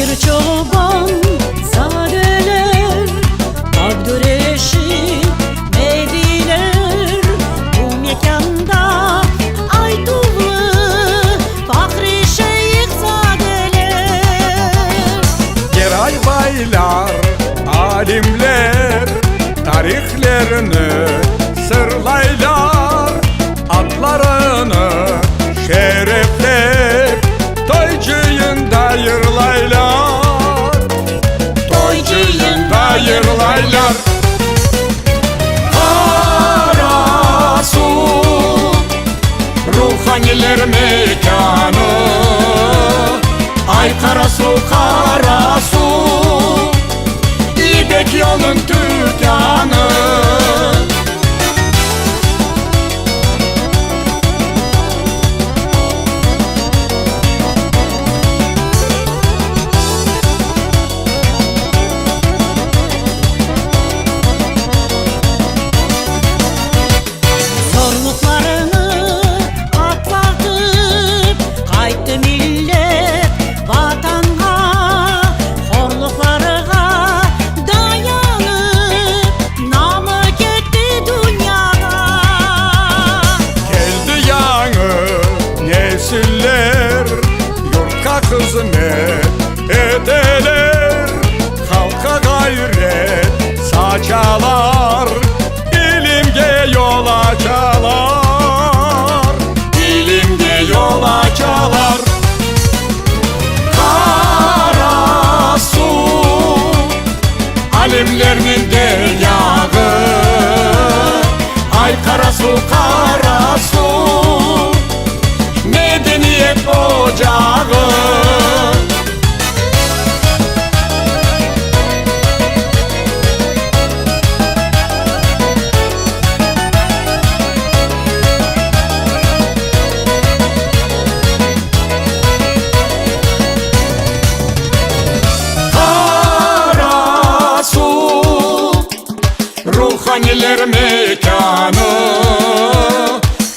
bir çoban zadeler, Abdüreşit Mediler, bu mekanda Aytuvlu Fahri Şeyhzadeler. Geray baylar, alimler, tarihlerini sırlaylar, adlarını şerefler, toycuyunda yırlaylar, toycuyunda yırlaylar. Karasu ruhaniler mekanı, ay Karasu Karasu, İpek yolun tükanı. Zorluklarını atlatıp kayıttı millet vatana, horluklarına dayanıp namı gitti dünyaya. Geldi yanı nesiller, yurtka hizmet edeler, halka gayret saçalar, ilimge yol açalar, ilimge yol açalar. Karasu alimlerinin deryağı, ay Karasu Karasu, medeniyet ocağı. Ruhaniler mekanı,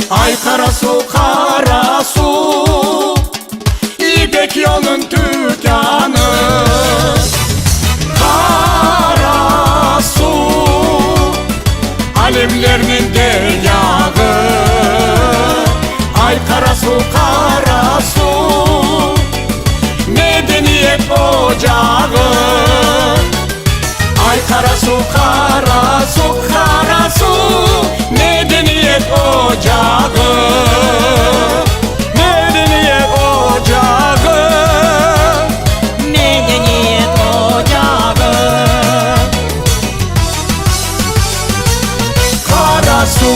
ay Karasu Karasu, İpek yolun tükanı. Karasu alimlerinin deryağı, ay Karasu Karasu, medeniyet ocağı. Ay Karasu Karasu Karasu, medeniyet ocağı, medeniyet ocağı, Medeniyet ocağı. Karasu.